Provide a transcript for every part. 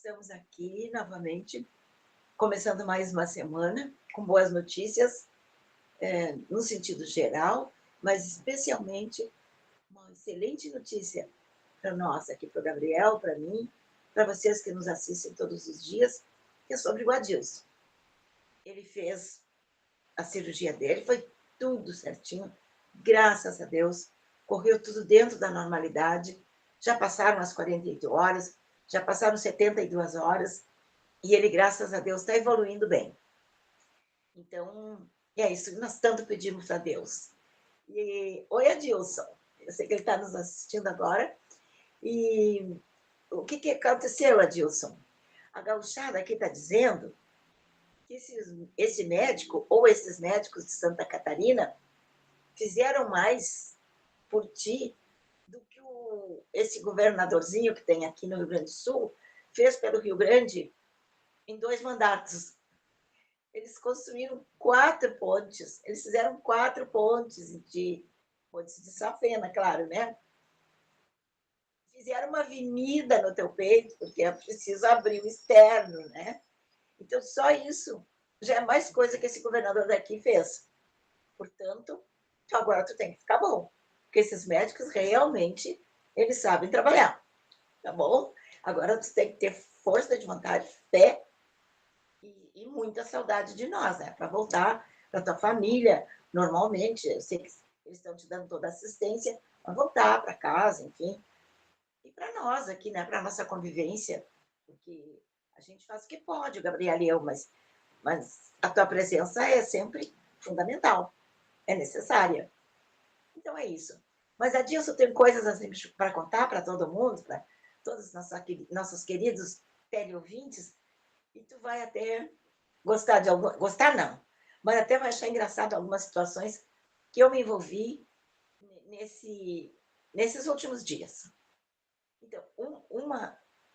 Estamos aqui novamente, começando mais uma semana, com boas notícias, no sentido geral, mas especialmente uma excelente notícia para nós aqui, para o Gabriel, para mim, para vocês que nos assistem todos os dias, que é sobre o Adilson. Ele fez a cirurgia dele, foi tudo certinho, graças a Deus, correu tudo dentro da normalidade, já passaram as 48 horas, já passaram 72 horas, e ele, graças a Deus, está evoluindo bem. Então, é isso que nós tanto pedimos a Deus. Oi, Adilson. Eu sei que ele está nos assistindo agora. E o que aconteceu, Adilson? A gauchada aqui está dizendo que esse médico, ou esses médicos de Santa Catarina, fizeram mais por ti do que esse governadorzinho que tem aqui no Rio Grande do Sul fez pelo Rio Grande em 2 mandatos. Eles construíram 4 pontes, eles fizeram 4 pontes de safena, claro, né? Fizeram uma avenida no teu peito, porque é preciso abrir o externo, né? Então, só isso já é mais coisa que esse governador daqui fez. Portanto, agora tu tem que ficar bom, porque esses médicos realmente, eles sabem trabalhar, tá bom? Agora tu tem que ter força de vontade, fé e muita saudade de nós, né? Para voltar para tua família, normalmente, eu sei que eles estão te dando toda a assistência para voltar para casa, enfim. E para nós aqui, né? Para nossa convivência, porque a gente faz o que pode, o Gabriel e eu, mas a tua presença é sempre fundamental, é necessária. Então é isso. Mas, Adilson, tem coisas assim para contar para todo mundo, para todos os nossos queridos teleouvintes, e tu vai até gostar de alguma. Gostar não, mas até vai achar engraçado algumas situações que eu me envolvi nesses últimos dias. Então,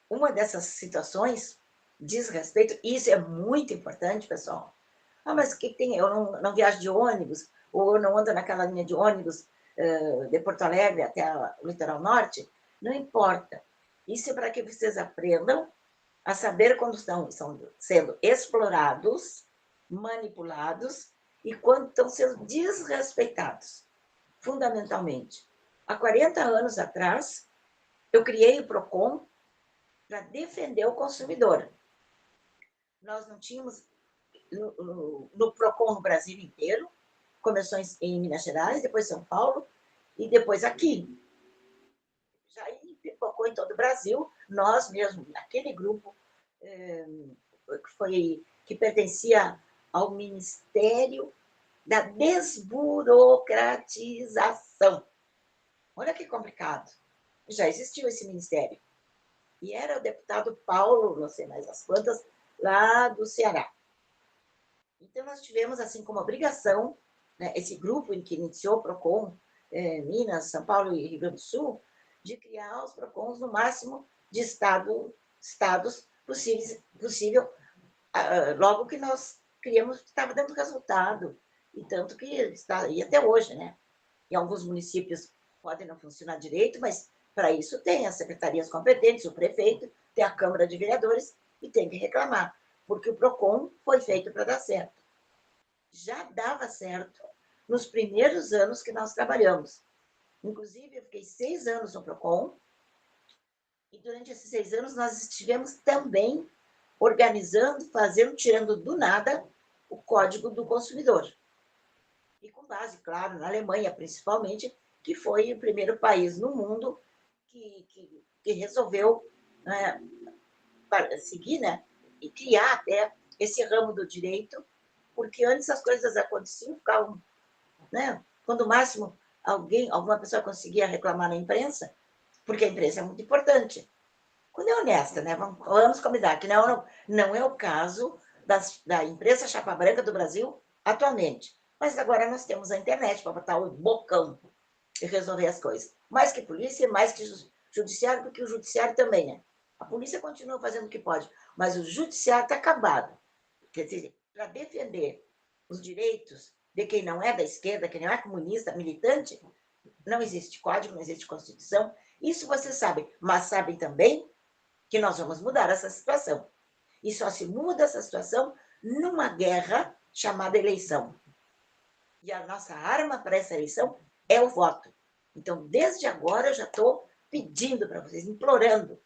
uma dessas situações diz respeito, e isso é muito importante, pessoal. Ah, mas o que tem? Eu não viajo de ônibus, ou eu não ando naquela linha de ônibus de Porto Alegre até o litoral norte. Não importa. Isso é para que vocês aprendam a saber quando estão sendo explorados, manipulados e quando estão sendo desrespeitados, fundamentalmente. Há 40 anos atrás, eu criei o PROCON para defender o consumidor. Nós não tínhamos no PROCON no Brasil inteiro, começou em Minas Gerais, depois São Paulo e depois aqui. Já pipocou em todo o Brasil, nós mesmos, aquele grupo que pertencia ao Ministério da Desburocratização. Olha que complicado. Já existiu esse ministério. E era o deputado Paulo, não sei mais as quantas, lá do Ceará. Então, nós tivemos, assim, como obrigação, né, esse grupo em que iniciou o PROCON, Minas, São Paulo e Rio Grande do Sul, de criar os PROCONs no máximo de estados possível, logo que nós criamos, estava dando resultado, e tanto que está aí até hoje, né? Em alguns municípios podem não funcionar direito, mas para isso tem as secretarias competentes, o prefeito, tem a Câmara de Vereadores e tem que reclamar, porque o PROCON foi feito para dar certo. Já dava certo nos primeiros anos que nós trabalhamos. Inclusive, eu fiquei 6 anos no PROCON, e durante esses 6 anos nós estivemos também organizando, fazendo, tirando do nada o Código do Consumidor. E com base, claro, na Alemanha, principalmente, que foi o primeiro país no mundo que resolveu seguir, né, e criar até esse ramo do direito, porque antes as coisas aconteciam, ficavam, né, quando o máximo alguma pessoa conseguia reclamar na imprensa, porque a imprensa é muito importante. Quando é honesta, né, vamos combinar que não é o caso da imprensa chapa branca do Brasil atualmente. Mas agora nós temos a internet para botar o bocão e resolver as coisas. Mais que polícia, mais que judiciário, porque o judiciário também, né? A polícia continua fazendo o que pode, mas o judiciário está acabado. Quer dizer, para defender os direitos de quem não é da esquerda, quem não é comunista, militante, não existe código, não existe constituição. Isso vocês sabem, mas sabem também que nós vamos mudar essa situação. E só se muda essa situação numa guerra chamada eleição. E a nossa arma para essa eleição é o voto. Então, desde agora, eu já estou pedindo para vocês, implorando,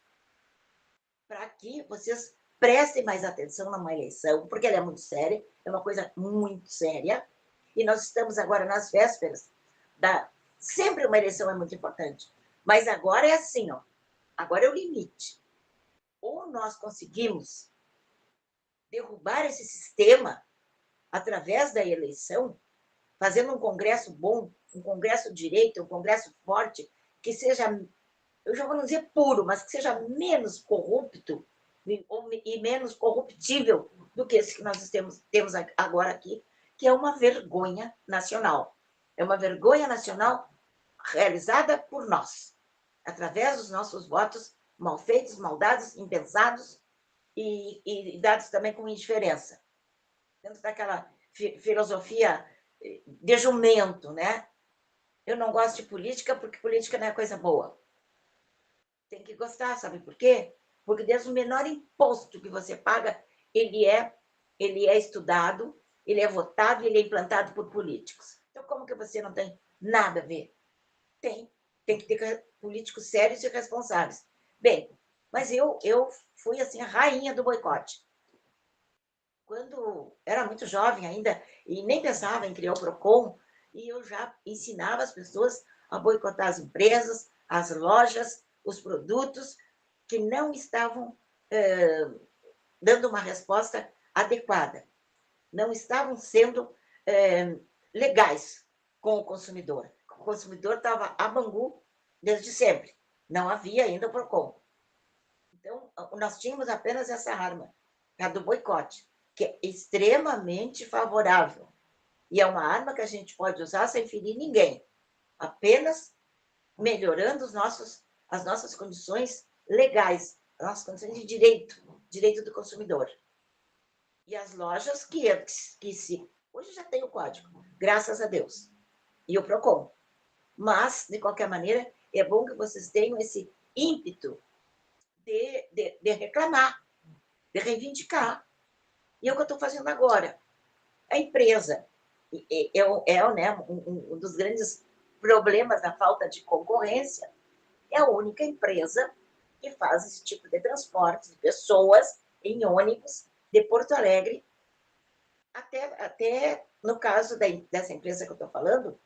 para que vocês prestem mais atenção numa eleição, porque ela é muito séria, é uma coisa muito séria, e nós estamos agora nas vésperas da... Sempre uma eleição é muito importante, mas agora é assim, ó, agora é o limite. Ou nós conseguimos derrubar esse sistema através da eleição, fazendo um congresso bom, um congresso direito, um congresso forte, que seja, eu já vou não dizer puro, mas que seja menos corrupto e menos corruptível do que esse que nós temos agora aqui, que é uma vergonha nacional. É uma vergonha nacional realizada por nós, através dos nossos votos mal feitos, mal dados, impensados e dados também com indiferença. Dentro daquela filosofia de jumento, né? Eu não gosto de política porque política não é coisa boa. Tem que gostar, sabe por quê? Porque desde o menor imposto que você paga, ele é estudado, ele é votado, ele é implantado por políticos. Então, como que você não tem nada a ver? Tem que ter políticos sérios e responsáveis. Bem, mas eu fui assim a rainha do boicote. Quando era muito jovem ainda e nem pensava em criar o Procon, e eu já ensinava as pessoas a boicotar as empresas, as lojas, os produtos que não estavam dando uma resposta adequada, não estavam sendo legais com o consumidor. O consumidor estava a bangu desde sempre, não havia ainda o Procon. Então, nós tínhamos apenas essa arma, a do boicote, que é extremamente favorável. E é uma arma que a gente pode usar sem ferir ninguém, apenas melhorando as nossas condições legais, as nossas condições de direito do consumidor. E as lojas que se... Hoje já tem o código, graças a Deus, e o Procon. Mas, de qualquer maneira, é bom que vocês tenham esse ímpeto de reclamar, de reivindicar. E é o que eu estou fazendo agora. A empresa né, um dos grandes problemas da falta de concorrência, é a única empresa que faz esse tipo de transporte de pessoas em ônibus de Porto Alegre até no caso dessa empresa que eu estou falando,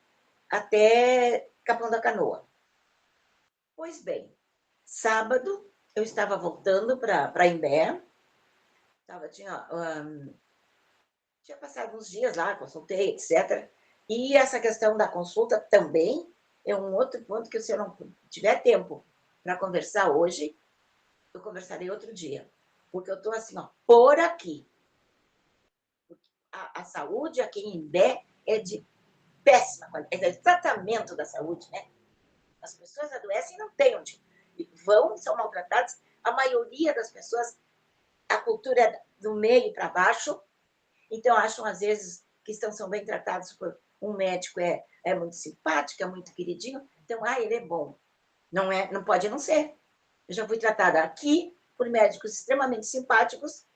até Capão da Canoa. Pois bem, sábado eu estava voltando para Imbé, tinha passado uns dias lá, consultei, etc. E essa questão da consulta também é um outro ponto que, se eu não tiver tempo para conversar hoje, eu conversarei outro dia. Porque eu estou assim, ó, por aqui. A saúde aqui em Imbé é de péssima qualidade, é de tratamento da saúde, né? As pessoas adoecem e não têm onde. Vão, são maltratadas. A maioria das pessoas, a cultura é do meio para baixo, então acham, às vezes, que são bem tratados por um médico, é muito simpático, é muito queridinho, então, ele é bom. Não pode não ser. Eu já fui tratada aqui por médicos extremamente simpáticos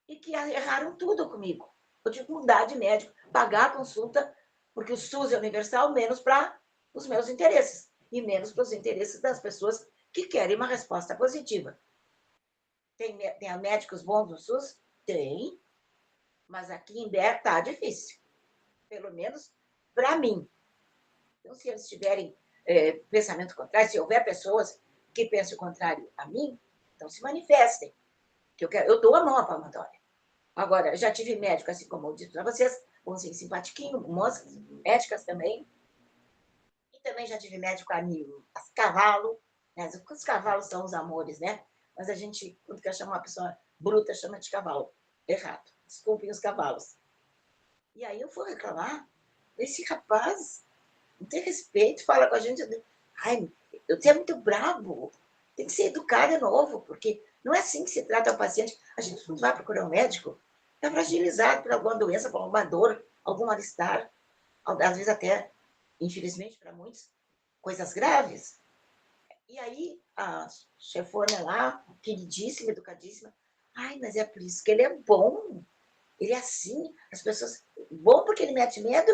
e que erraram tudo comigo. Eu tive que mudar de médico, pagar a consulta, porque o SUS é universal, menos para os meus interesses e menos para os interesses das pessoas que querem uma resposta positiva. Tem médicos bons no SUS? Tem, mas aqui em Bé está difícil, pelo menos para mim. Então, se eles tiverem pensamento contrário, se houver pessoas que pensem o contrário a mim, então se manifestem. Que eu dou a mão à palmatória. Agora, já tive médico, assim como eu disse para vocês, bonzinho, simpatiquinho, moças, médicas também. E também já tive médico as cavalo, né? Os cavalos são os amores, né? Mas a gente, quando quer chamar uma pessoa bruta, chama de cavalo. Errado. Desculpem os cavalos. E aí eu fui reclamar. Esse rapaz não tem respeito, fala com a gente. Ai, você é muito brabo. Tem que ser educado de novo, porque não é assim que se trata o paciente. A gente não vai procurar um médico, é fragilizado por alguma doença, por alguma dor, algum mal-estar, às vezes até, infelizmente para muitos, coisas graves. E aí, a chefona lá, queridíssima, educadíssima, ai, mas é por isso que ele é bom. Ele é assim, as pessoas... Bom porque ele mete medo.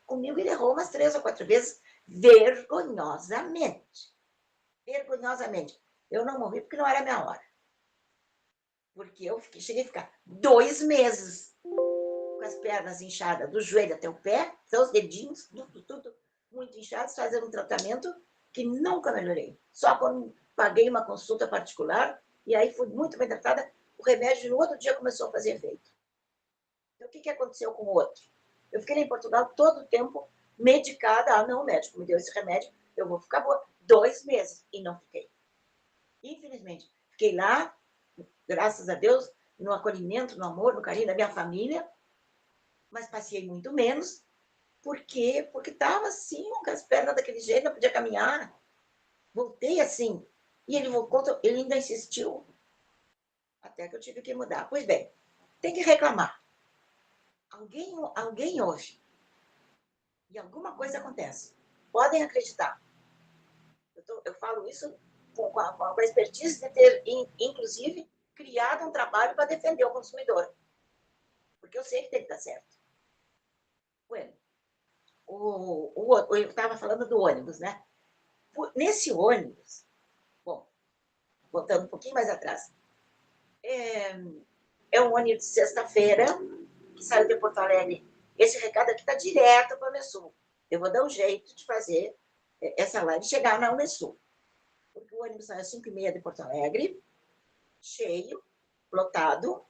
Comigo ele errou umas 3 ou 4 vezes, vergonhosamente. Vergonhosamente. Eu não morri porque não era a minha hora. Porque eu cheguei a ficar 2 meses com as pernas inchadas, do joelho até o pé, até os dedinhos, tudo muito inchados, fazendo um tratamento que nunca melhorei. Só quando paguei uma consulta particular, e aí fui muito bem tratada, o remédio no outro dia começou a fazer efeito. Então, o que aconteceu com o outro? Eu fiquei em Portugal todo o tempo medicada. Ah, não, o médico me deu esse remédio, eu vou ficar boa. 2 meses, e não fiquei. Infelizmente, fiquei lá, graças a Deus, no acolhimento, no amor, no carinho da minha família, mas passei muito menos. Por quê? Porque estava assim, com as pernas daquele jeito, não podia caminhar. Voltei assim. E ele voltou, ele ainda insistiu, até que eu tive que mudar. Pois bem, tem que reclamar. Alguém ouve. E alguma coisa acontece. Podem acreditar. Eu falo isso com a expertise de ter, inclusive, criado um trabalho para defender o consumidor. Porque eu sei que tem que dar certo. Bueno, eu estava falando do ônibus, né? Nesse ônibus, bom, voltando um pouquinho mais atrás, é um ônibus de sexta-feira que saiu de Porto Alegre. Esse recado aqui está direto para a Unesul. Eu vou dar um jeito de fazer essa live chegar na Unesul. Porque o ônibus saiu às 5h30 de Porto Alegre, cheio, lotado.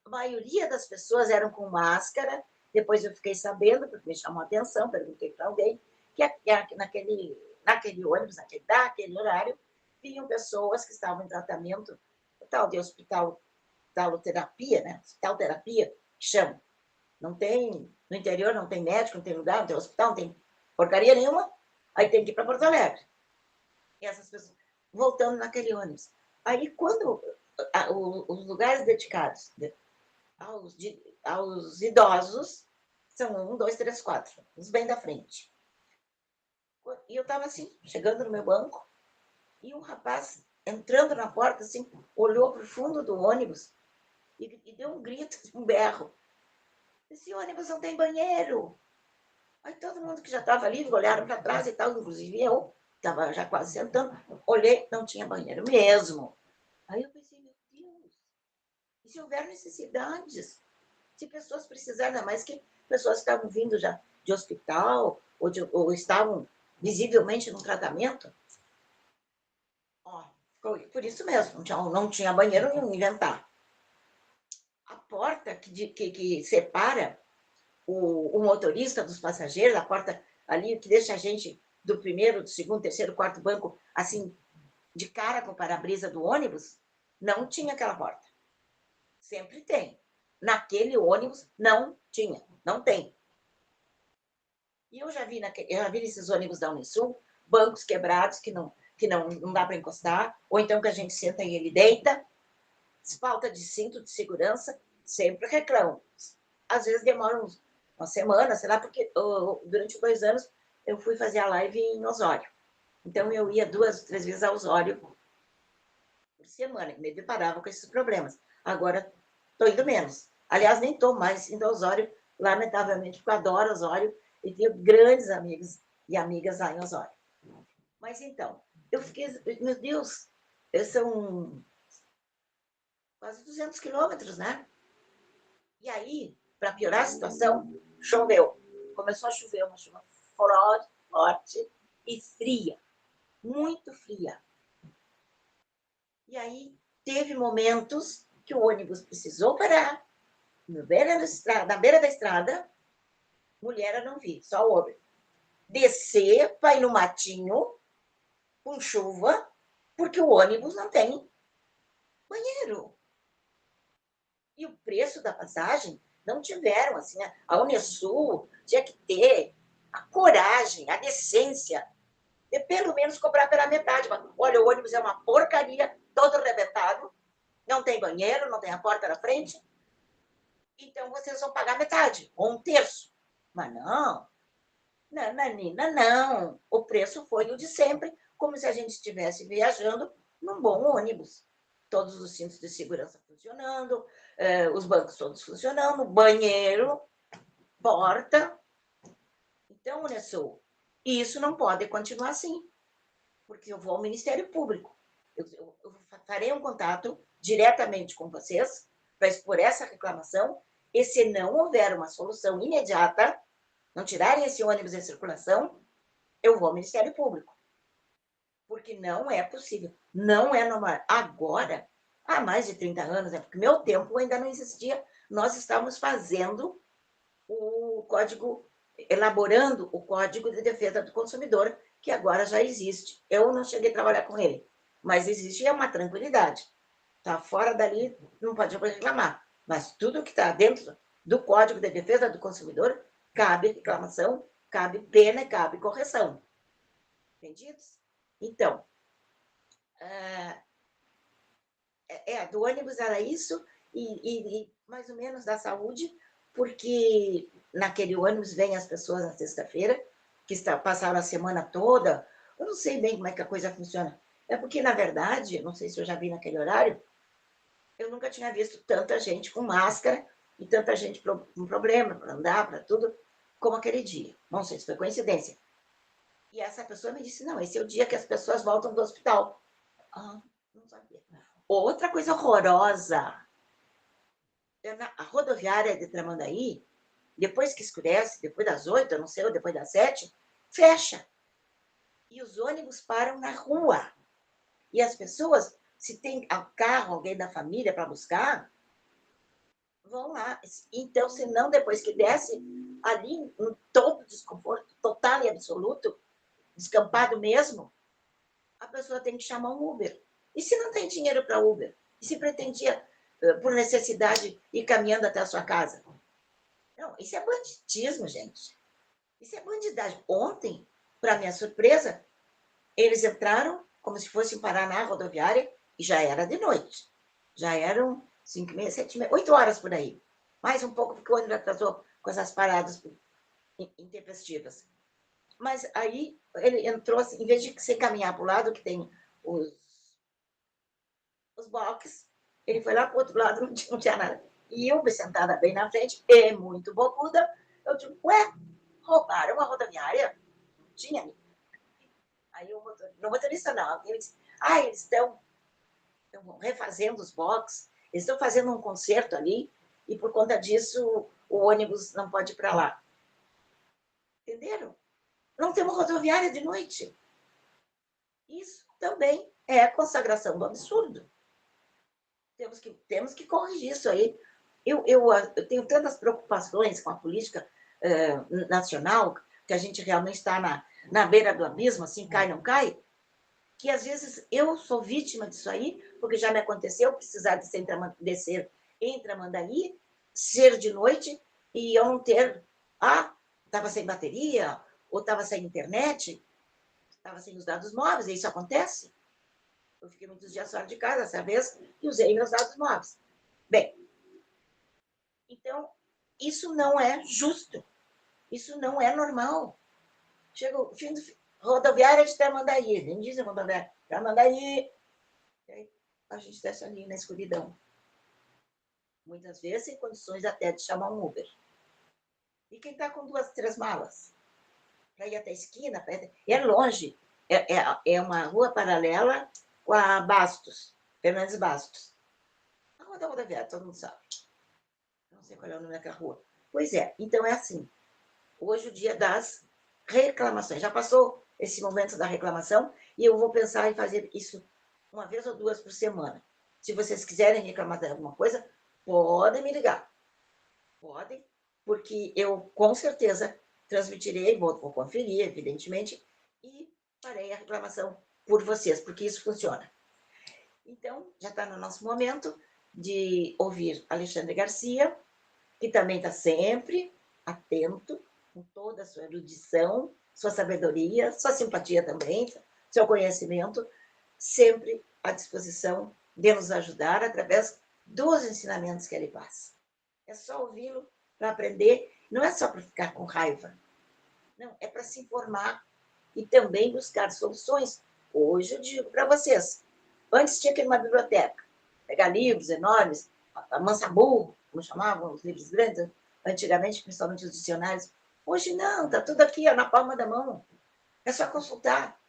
A maioria das pessoas eram com máscara. Depois eu fiquei sabendo, porque me chamou a atenção, perguntei para alguém, que naquele ônibus, naquele horário, vinham pessoas que estavam em tratamento, tal de hospital, taloterapia, né? Hospital terapia, que chama. Não tem, no interior não tem médico, não tem lugar, não tem hospital, não tem porcaria nenhuma. Aí tem que ir para Porto Alegre. E essas pessoas voltando naquele ônibus. Aí, quando os lugares dedicados aos idosos são 1, 2, 3, 4, os bem da frente. E eu estava assim, chegando no meu banco, e um rapaz entrando na porta, assim, olhou para o fundo do ônibus e deu um grito, um berro. Esse ônibus não tem banheiro. Aí todo mundo que já estava ali, olharam para trás e tal, inclusive eu, estava já quase sentando, olhei, não tinha banheiro mesmo. Aí eu pensei, meu Deus, e se houver necessidades? Se pessoas precisarem, ainda mais que pessoas estavam vindo já de hospital ou estavam visivelmente no tratamento, ó, por isso mesmo, não tinha banheiro nenhum, inventar. A porta que separa o motorista dos passageiros, a porta ali que deixa a gente do primeiro, do segundo, terceiro, quarto banco, assim, de cara com o para-brisa do ônibus, não tinha aquela porta. Sempre tem. Naquele ônibus não tinha, não tem. E eu já vi nesses ônibus da Unisul, bancos quebrados que não dá para encostar, ou então que a gente senta e ele deita, falta de cinto de segurança, sempre reclamam. Às vezes demora uma semana, sei lá, porque durante 2 anos eu fui fazer a live em Osório. Então eu ia 2, 3 vezes a Osório por semana, e me deparava com esses problemas. Agora estou indo menos. Aliás, nem estou mais indo a Osório, lamentavelmente, porque eu adoro Osório e tenho grandes amigos e amigas lá em Osório. Mas então, eu fiquei, meu Deus, são quase 200 quilômetros, né? E aí, para piorar a situação, choveu. Começou a chover, uma chuva forte e fria, muito fria. E aí, teve momentos que o ônibus precisou parar, na beira da estrada, mulher eu não vi, só homem. Descer para ir no matinho, com chuva, porque o ônibus não tem banheiro. E o preço da passagem não tiveram, assim, a Unesul tinha que ter a coragem, a decência de pelo menos cobrar pela metade. Olha, o ônibus é uma porcaria, todo arrebentado, não tem banheiro, não tem a porta na frente, então vocês vão pagar metade, ou 1/3. Mas não, Nananina, não. O preço foi o de sempre, como se a gente estivesse viajando num bom ônibus. Todos os cintos de segurança funcionando, os bancos todos funcionando, banheiro, porta. Então, Unesul, isso não pode continuar assim, porque eu vou ao Ministério Público. Eu farei um contato diretamente com vocês para expor essa reclamação, e se não houver uma solução imediata, não tirarem esse ônibus em circulação, eu vou ao Ministério Público. Porque não é possível, não é normal. Agora, há mais de 30 anos, porque meu tempo ainda não existia, nós estávamos fazendo o código, elaborando o Código de Defesa do Consumidor, que agora já existe. Eu não cheguei a trabalhar com ele, mas existe e é uma tranquilidade. Está fora dali, não pode reclamar. Mas tudo que está dentro do Código de Defesa do Consumidor, cabe reclamação, cabe pena e cabe correção. Entendidos? Então, do ônibus era isso, e mais ou menos da saúde, porque naquele ônibus vêm as pessoas na sexta-feira, que passaram a semana toda, eu não sei bem como é que a coisa funciona. É porque, na verdade, não sei se eu já vi naquele horário, eu nunca tinha visto tanta gente com máscara e tanta gente com problema para andar, para tudo, como aquele dia. Não sei se foi coincidência. E essa pessoa me disse, não, esse é o dia que as pessoas voltam do hospital. Ah, não sabia. Outra coisa horrorosa, a rodoviária de Tramandaí, depois que escurece, depois das 8, eu não sei, ou depois das 7, fecha. E os ônibus param na rua. E as pessoas, se tem carro, alguém da família para buscar, vão lá. Então, se não, depois que desce, ali, em todo desconforto, total e absoluto, descampado mesmo, a pessoa tem que chamar um Uber. E se não tem dinheiro para Uber? E se pretendia, por necessidade, ir caminhando até a sua casa? Não, isso é banditismo, gente. Isso é bandidagem. Ontem, para minha surpresa, eles entraram como se fossem parar na rodoviária e já era de noite. Já eram 5 e meia, 7 e meia, 8 horas por aí. Mais um pouco, porque o ônibus atrasou com essas paradas intempestivas. Mas aí ele entrou assim, em vez de você caminhar para o lado que tem os boxes, ele foi lá para o outro lado, não tinha nada. E eu, sentada bem na frente, e muito bocuda, eu digo, ué, roubaram a rodoviária? Não tinha. Aí o motorista não, alguém disse, eles estão refazendo os boxes, eles estão fazendo um concerto ali, e por conta disso o ônibus não pode ir para lá. Entenderam? Não temos rodoviária de noite. Isso também é a consagração do absurdo. Temos que corrigir isso aí. Eu tenho tantas preocupações com a política nacional, que a gente realmente está na beira do abismo, assim, cai, não cai, que às vezes eu sou vítima disso aí, porque já me aconteceu precisar descer em Tramandaí, ser de noite, e eu não ter... estava sem bateria, ou estava sem internet, estava sem os dados móveis, e isso acontece. Eu fiquei muitos dias fora de casa essa vez e usei meus dados móveis. Bem, então, isso não é justo. Isso não é normal. Chega o fim do rodoviária de Tramandaí. Nem dizem rodoviária. Tramandaí. A gente desce ali na escuridão. Muitas vezes em condições até de chamar um Uber. E quem está com 2, 3 malas? Para ir até a esquina, é longe. É uma rua paralela com a Bastos, Fernandes Bastos. A rua da rodoviária, todo mundo sabe. Não sei qual é o nome daquela rua. Pois é, então é assim. Hoje o dia das reclamações. Já passou esse momento da reclamação e eu vou pensar em fazer isso uma vez ou 2 por semana. Se vocês quiserem reclamar de alguma coisa, podem me ligar. Podem, porque eu com certeza transmitirei, vou conferir, evidentemente, e farei a reclamação por vocês, porque isso funciona. Então, já está no nosso momento de ouvir Alexandre Garcia, que também está sempre atento, com toda a sua erudição, sua sabedoria, sua simpatia também, seu conhecimento, sempre à disposição de nos ajudar através dos ensinamentos que ele passa. É só ouvi-lo para aprender, não é só para ficar com raiva. Não, é para se informar e também buscar soluções. Hoje eu digo para vocês, antes tinha que ir numa biblioteca, pegar livros enormes, a Mansaburro, como chamavam, os livros grandes, antigamente, principalmente os dicionários. Hoje não, está tudo aqui ó, na palma da mão. É só consultar.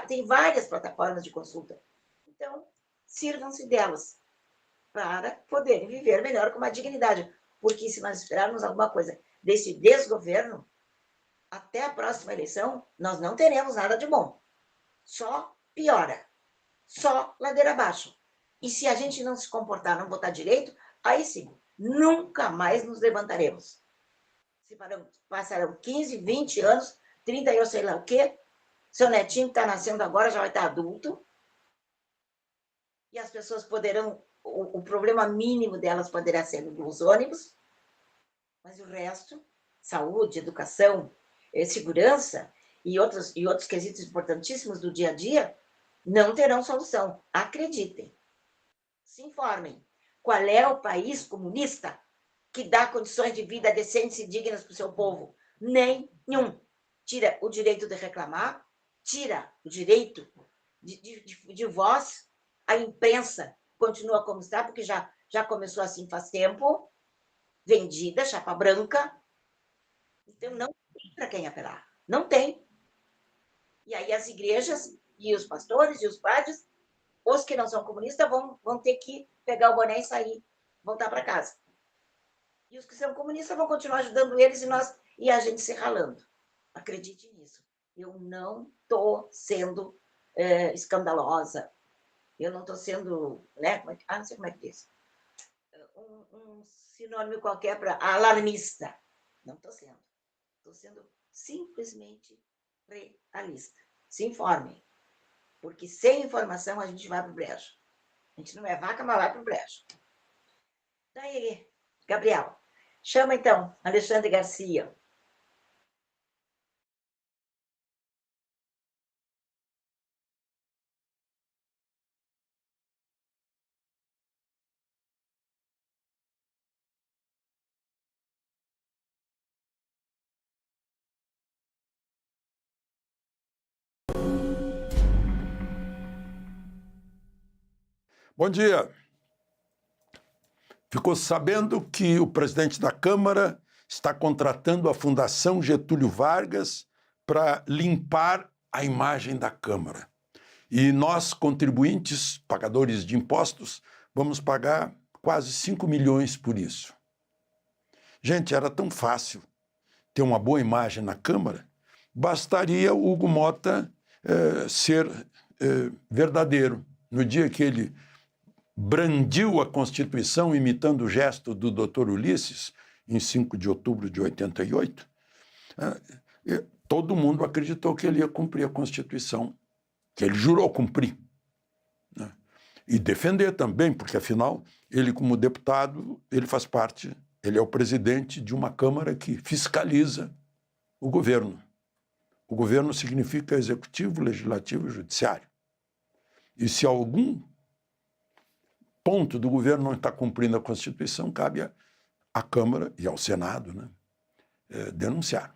Tem várias plataformas de consulta. Então, sirvam-se delas para poderem viver melhor com uma dignidade. Porque se nós esperarmos alguma coisa desse desgoverno, até a próxima eleição, nós não teremos nada de bom. Só piora. Só ladeira abaixo. E se a gente não se comportar, não votar direito, aí sim, nunca mais nos levantaremos. Se passarão 15, 20 anos, 30 eu sei lá o quê, seu netinho que está nascendo agora já vai estar adulto, e as pessoas poderão, o problema mínimo delas poderá ser nos ônibus, mas o resto, saúde, educação, segurança e outros quesitos importantíssimos do dia a dia, não terão solução. Acreditem. Se informem. Qual é o país comunista que dá condições de vida decentes e dignas para o seu povo? Nenhum. Tira o direito de reclamar, tira o direito de voz, a imprensa continua como está, porque já começou assim faz tempo, vendida, chapa branca. Então, não tem para quem apelar. Não tem. E aí as igrejas e os pastores e os padres, os que não são comunistas, vão ter que pegar o boné e sair, voltar para casa. E os que são comunistas vão continuar ajudando eles e a gente se ralando. Acredite nisso. Eu não estou sendo escandalosa. Eu não estou sendo, né? Não sei como é que diz. Um sinônimo qualquer para alarmista. Não estou sendo. Estou sendo simplesmente realista. Se informem. Porque sem informação a gente vai para o brejo. A gente não é vaca, mas vai para o brejo. Daí, Gabriel, chama então Alexandre Garcia. Bom dia. Ficou sabendo que o presidente da Câmara está contratando a Fundação Getúlio Vargas para limpar a imagem da Câmara. E nós, contribuintes, pagadores de impostos, vamos pagar quase 5 milhões por isso. Gente, era tão fácil ter uma boa imagem na Câmara, bastaria o Hugo Motta ser verdadeiro. No dia que ele brandiu a Constituição imitando o gesto do Dr. Ulisses, em 5 de outubro de 88, todo mundo acreditou que ele ia cumprir a Constituição, que ele jurou cumprir. Né? E defender também, porque, afinal, ele, como deputado, ele faz parte, ele é o presidente de uma Câmara que fiscaliza o governo. O governo significa executivo, legislativo e judiciário. E se algum ponto do governo não está cumprindo a Constituição, cabe à Câmara e ao Senado, né, denunciar.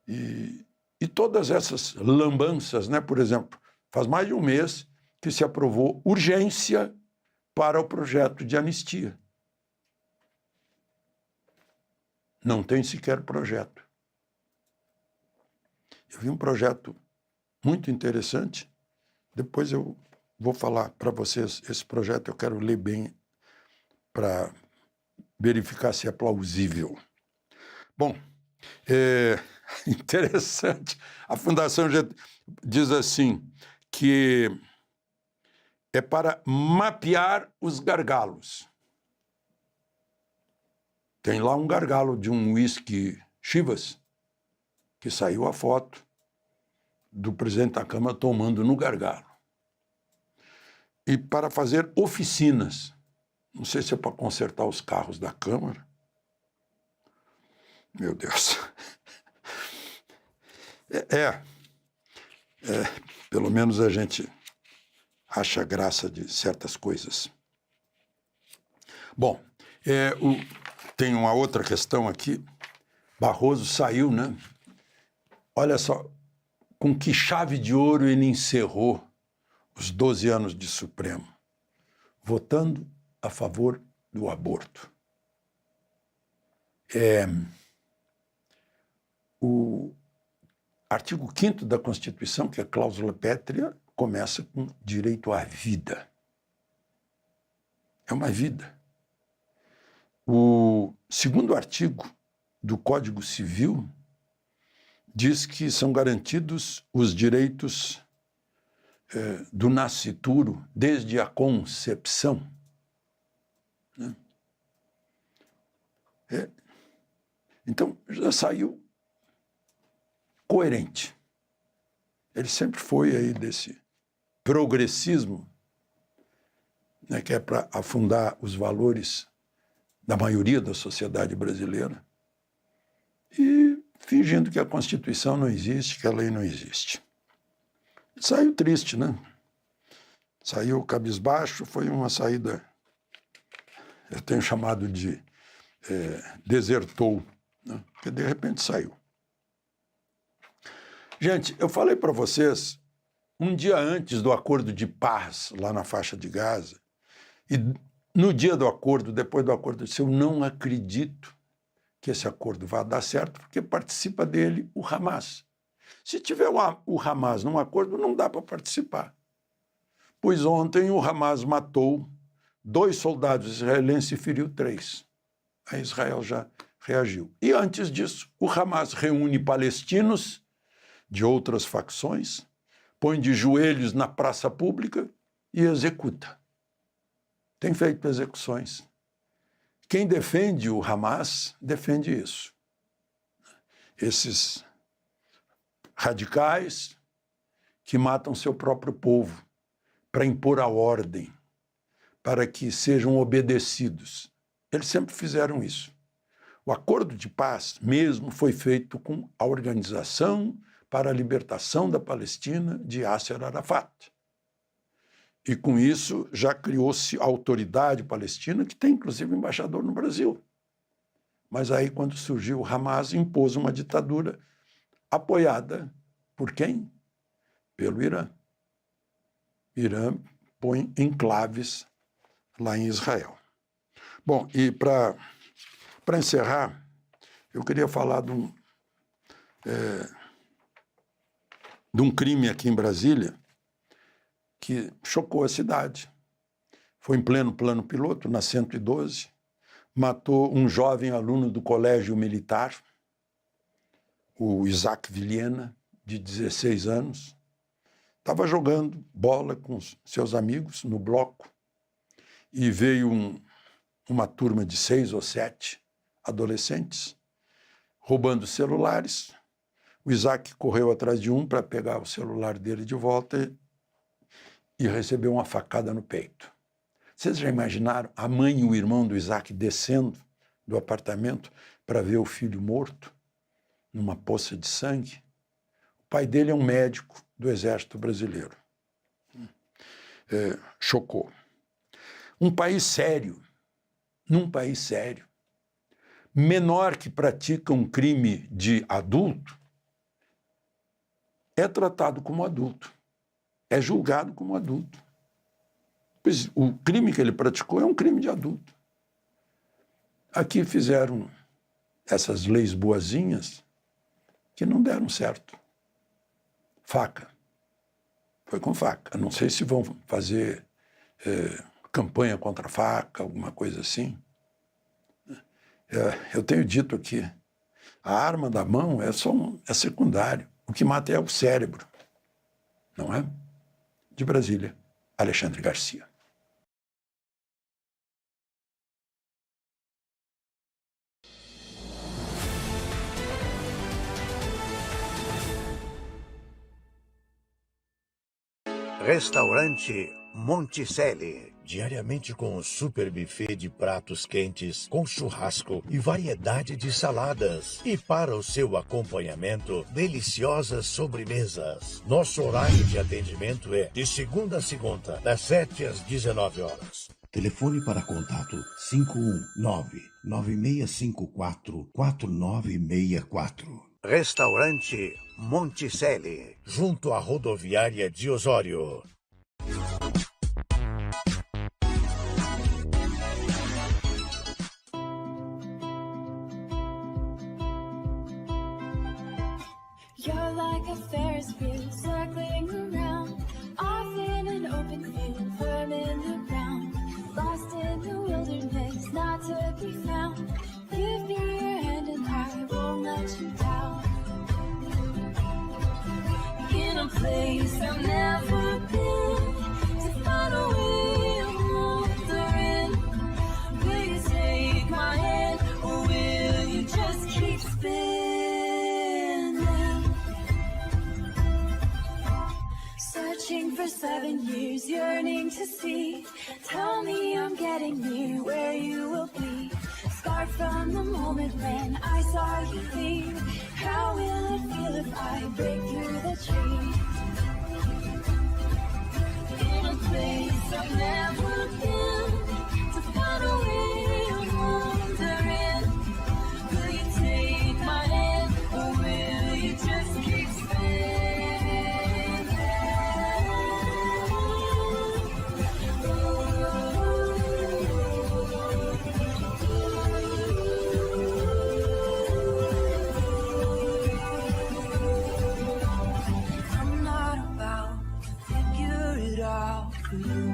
E todas essas lambanças, né, por exemplo, faz mais de um mês que se aprovou urgência para o projeto de anistia. Não tem sequer projeto. Eu vi um projeto muito interessante, depois eu vou falar para vocês esse projeto, eu quero ler bem para verificar se é plausível. Bom, interessante. A Fundação diz assim, que é para mapear os gargalos. Tem lá um gargalo de um uísque Chivas, que saiu a foto do presidente da Câmara tomando no gargalo. E para fazer oficinas. Não sei se é para consertar os carros da Câmara. Meu Deus. Pelo menos a gente acha graça de certas coisas. Bom, tem uma outra questão aqui. Barroso saiu, né? Olha só, com que chave de ouro ele encerrou os 12 anos de Supremo, votando a favor do aborto. O artigo 5º da Constituição, que é a cláusula pétrea, começa com direito à vida. É uma vida. O 2º artigo do Código Civil diz que são garantidos os direitos do nascituro desde a concepção. Né? Então, já saiu coerente. Ele sempre foi aí desse progressismo, né, que é para afundar os valores da maioria da sociedade brasileira, e fingindo que a Constituição não existe, que a lei não existe. Saiu triste, né? Saiu cabisbaixo, foi uma saída, eu tenho chamado de desertou, né? Porque de repente saiu. Gente, eu falei para vocês, um dia antes do acordo de paz lá na faixa de Gaza, e no dia do acordo, depois do acordo, eu disse, eu não acredito que esse acordo vá dar certo, porque participa dele o Hamas. Se tiver o Hamas num acordo, não dá para participar. Pois ontem o Hamas matou 2 soldados israelenses e feriu 3. A Israel já reagiu. E antes disso, o Hamas reúne palestinos de outras facções, põe de joelhos na praça pública e executa. Tem feito execuções. Quem defende o Hamas defende isso. Esses radicais que matam seu próprio povo para impor a ordem, para que sejam obedecidos. Eles sempre fizeram isso. O acordo de paz mesmo foi feito com a Organização para a Libertação da Palestina de Yasser Arafat. E com isso já criou-se a autoridade palestina, que tem inclusive embaixador no Brasil. Mas aí, quando surgiu o Hamas, impôs uma ditadura apoiada por quem? Pelo Irã. Irã põe enclaves lá em Israel. Bom, e para encerrar, eu queria falar de um crime aqui em Brasília que chocou a cidade. Foi em pleno plano piloto, na 112, matou um jovem aluno do colégio militar, o Isaac Vilhena, de 16 anos. Estava jogando bola com seus amigos no bloco e veio uma turma de 6 ou 7 adolescentes roubando celulares. O Isaac correu atrás de um para pegar o celular dele de volta e recebeu uma facada no peito. Vocês já imaginaram a mãe e o irmão do Isaac descendo do apartamento para ver o filho morto numa poça de sangue? O pai dele é um médico do Exército Brasileiro. Chocou. Num país sério, menor que pratica um crime de adulto, é tratado como adulto, é julgado como adulto. Pois o crime que ele praticou é um crime de adulto. Aqui fizeram essas leis boazinhas que não deram certo. Faca. Foi com faca. Não sei se vão fazer campanha contra a faca, alguma coisa assim. Eu tenho dito aqui, a arma da mão é secundário. O que mata é o cérebro. Não é? De Brasília, Alexandre Garcia. Restaurante Monticelli. Diariamente com um super buffet de pratos quentes, com churrasco e variedade de saladas. E para o seu acompanhamento, deliciosas sobremesas. Nosso horário de atendimento é de segunda a segunda, das 7 às 19 horas. Telefone para contato 519-9654-4964. Restaurante Monticelli, junto à rodoviária de Osório. You're like a Ferris wheel circling around, off in an open field, firm in the ground, lost in the wilderness, not to be found. Give me your hand and I won't let you down. In a place I've never been, to find a way I'm wandering. Will you take my hand, or will you just keep spinning? Searching for 7 years, yearning to see. Tell me I'm getting near where you will be. Scarred from the moment when I saw you leave. How will it feel if I break through the tree? In a place I've never been, to find a way I'm wandering. Will you take my hand, or will you just keep spinning? I'm not about to figure it out for you.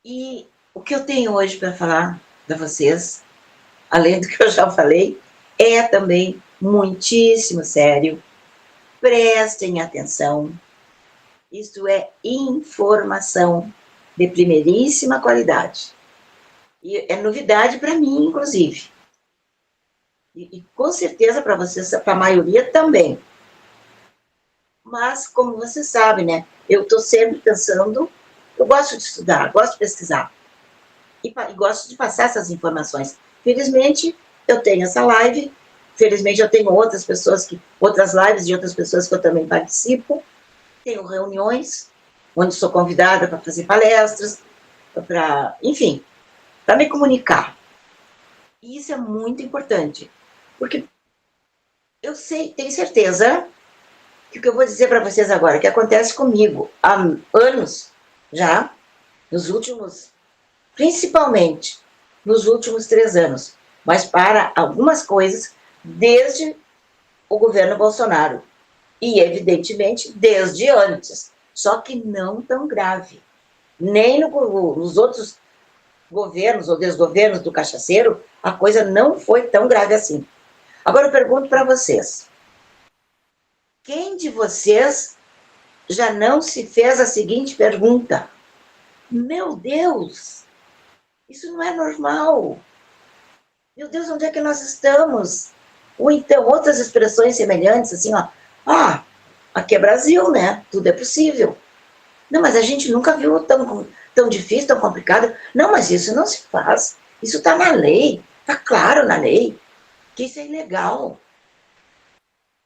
E o que eu tenho hoje para falar para vocês, além do que eu já falei, é também muitíssimo sério. Prestem atenção. Isto é informação de primeiríssima qualidade. E é novidade para mim, inclusive. E com certeza para vocês, para a maioria também. Mas, como você sabe, né? Eu estou sempre pensando, eu gosto de estudar, gosto de pesquisar. E gosto de passar essas informações. Felizmente, eu tenho essa live. Felizmente, eu tenho outras lives de outras pessoas que eu também participo. Tenho reuniões, onde sou convidada para fazer palestras, enfim, para me comunicar. E isso é muito importante, porque eu tenho certeza que o que eu vou dizer para vocês agora, que acontece comigo há anos já, principalmente nos últimos 3 anos, mas para algumas coisas, desde o governo Bolsonaro. E, evidentemente, desde antes. Só que não tão grave. Nem nos outros governos ou desgovernos do cachaceiro, a coisa não foi tão grave assim. Agora eu pergunto para vocês. Quem de vocês já não se fez a seguinte pergunta? Meu Deus, isso não é normal. Meu Deus, onde é que nós estamos? Ou então, outras expressões semelhantes, assim, ó. Aqui é Brasil, né? Tudo é possível. Não, mas a gente nunca viu tão difícil, tão complicado. Não, mas isso não se faz. Isso está na lei. Está claro na lei que isso é ilegal.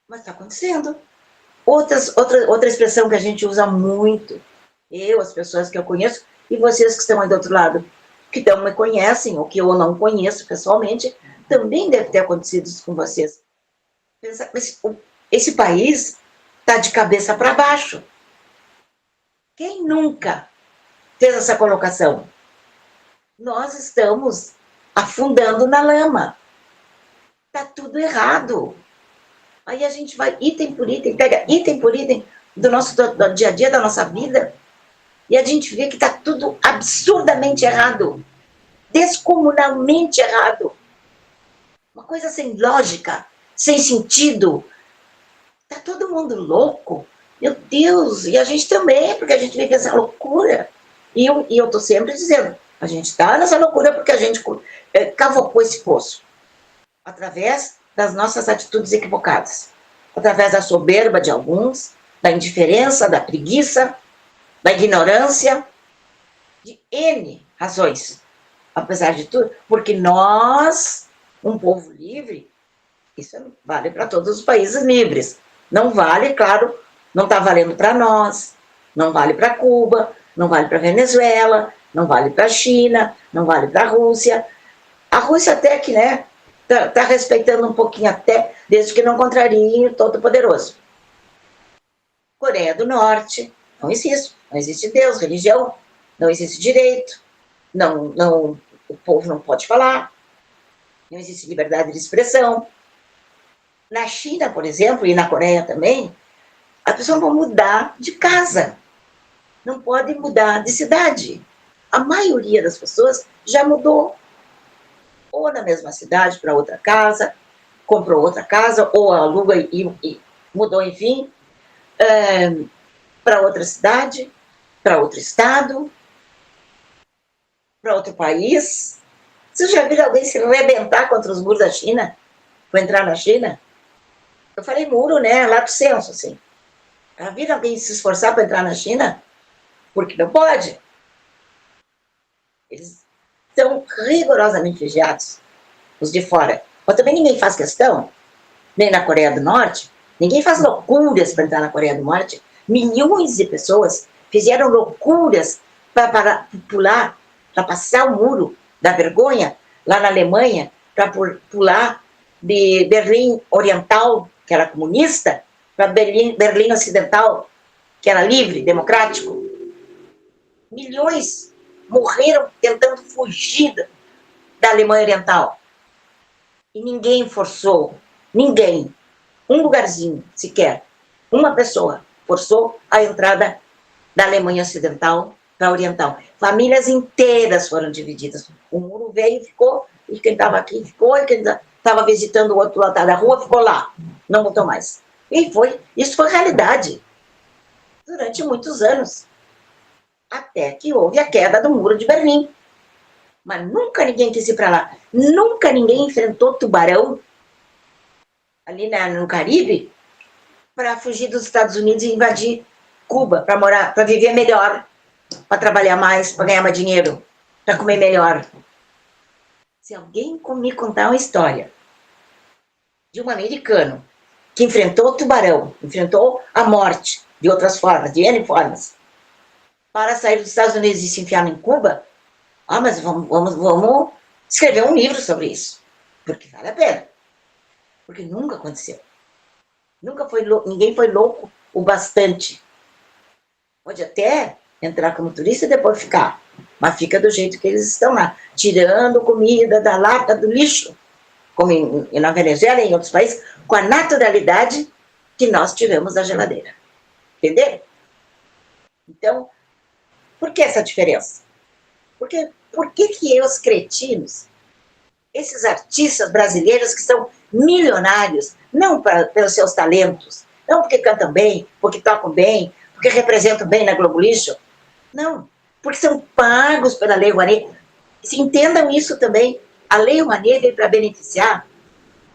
Mas está acontecendo. Outra expressão que a gente usa muito, as pessoas que eu conheço, e vocês que estão aí do outro lado, que não me conhecem, ou que eu não conheço pessoalmente, também deve ter acontecido isso com vocês. Pensa, mas esse país está de cabeça para baixo. Quem nunca fez essa colocação? Nós estamos afundando na lama. Está tudo errado. Aí a gente vai item por item, pega item por item do dia a dia, da nossa vida, e a gente vê que está tudo absurdamente errado, descomunalmente errado. Uma coisa sem lógica, sem sentido. Está todo mundo louco. Meu Deus, e a gente também, porque a gente vive essa loucura. E eu estou sempre dizendo, a gente está nessa loucura porque a gente cavocou esse poço. Através das nossas atitudes equivocadas. Através da soberba de alguns, da indiferença, da preguiça, da ignorância, de N razões. Apesar de tudo, porque nós, um povo livre, isso vale para todos os países livres. Não vale, claro, não está valendo para nós, não vale para Cuba, não vale para Venezuela, não vale para a China, não vale para a Rússia. A Rússia até que, né, está respeitando um pouquinho até, desde que não contrarie o Todo-Poderoso. Coreia do Norte, não existe Deus, religião, não existe direito, o povo não pode falar, não existe liberdade de expressão. Na China, por exemplo, e na Coreia também, as pessoas vão mudar de casa, não podem mudar de cidade. A maioria das pessoas já mudou, ou na mesma cidade para outra casa, comprou outra casa, ou aluga e mudou, enfim, para outra cidade, para outro estado, para outro país. Vocês já viram alguém se arrebentar contra os muros da China, para entrar na China? Eu falei muro, né, lato senso, assim. Já viram alguém se esforçar para entrar na China? Porque não pode. Eles são rigorosamente vigiados, os de fora. Mas também ninguém faz questão, nem na Coreia do Norte, ninguém faz loucuras para entrar na Coreia do Norte. Milhões de pessoas fizeram loucuras para pular, para passar o muro da vergonha, lá na Alemanha, para pular de Berlim Oriental, que era comunista, para Berlim Ocidental, que era livre, democrático. Milhões morreram tentando fugir da Alemanha Oriental. E ninguém forçou, ninguém, um lugarzinho sequer, uma pessoa forçou a entrada da Alemanha Ocidental para a Oriental. Famílias inteiras foram divididas. O muro veio e ficou, e quem estava aqui ficou, e quem estava visitando o outro lado da rua ficou lá, não voltou mais. E isso foi realidade durante muitos anos. Até que houve a queda do muro de Berlim. Mas nunca ninguém quis ir para lá. Nunca ninguém enfrentou tubarão ali no Caribe para fugir dos Estados Unidos e invadir Cuba, para morar, para viver melhor, para trabalhar mais, para ganhar mais dinheiro, para comer melhor. Se alguém me contar uma história de um americano que enfrentou o tubarão, enfrentou a morte de outras formas, de N formas, para sair dos Estados Unidos e se enfiar em Cuba, mas vamos escrever um livro sobre isso, porque vale a pena. Porque nunca aconteceu. Ninguém foi louco o bastante. Pode até entrar como turista e depois ficar, mas fica do jeito que eles estão lá, tirando comida da lata, do lixo, como na Venezuela e em outros países, com a naturalidade que nós tivemos da geladeira. Entendeu? Então, por que essa diferença? Porque por que os cretinos, esses artistas brasileiros que são milionários, não pelos seus talentos, não porque cantam bem, porque tocam bem, porque representam bem na Globo Lixo, não, porque são pagos pela Lei Rouanet. Se entendam isso também, a Lei Rouanet veio para beneficiar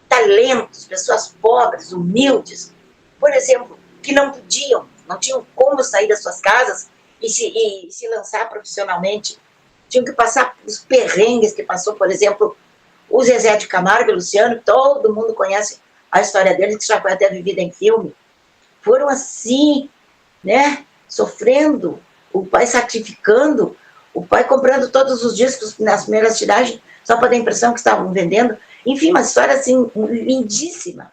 talentos, pessoas pobres, humildes, por exemplo, que não tinham como sair das suas casas e se lançar profissionalmente, tinham que passar os perrengues que passou, por exemplo, o Zezé de Camargo e o Luciano, todo mundo conhece a história deles, que já foi até vivida em filme, foram assim, né, sofrendo, o pai sacrificando, o pai comprando todos os discos nas primeiras tiragens, só para dar a impressão que estavam vendendo. Enfim, uma história assim, lindíssima.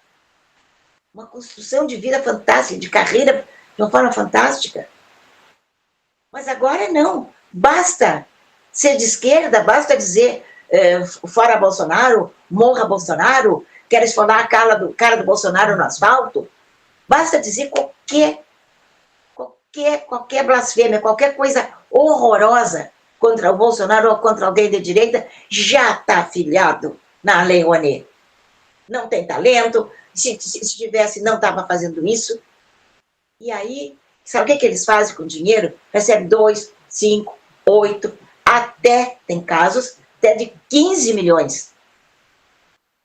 Uma construção de vida fantástica, de carreira de uma forma fantástica. Mas agora não. Basta ser de esquerda, basta dizer fora Bolsonaro, morra Bolsonaro, quero esfolar a cara do Bolsonaro no asfalto. Basta dizer qualquer blasfêmia, qualquer coisa horrorosa contra o Bolsonaro ou contra alguém de direita, já está afiliado na Lei Rouanet. Não tem talento, se tivesse, não estava fazendo isso. E aí, sabe o que eles fazem com o dinheiro? Recebe 2, 5, 8, até, tem casos, até de 15 milhões.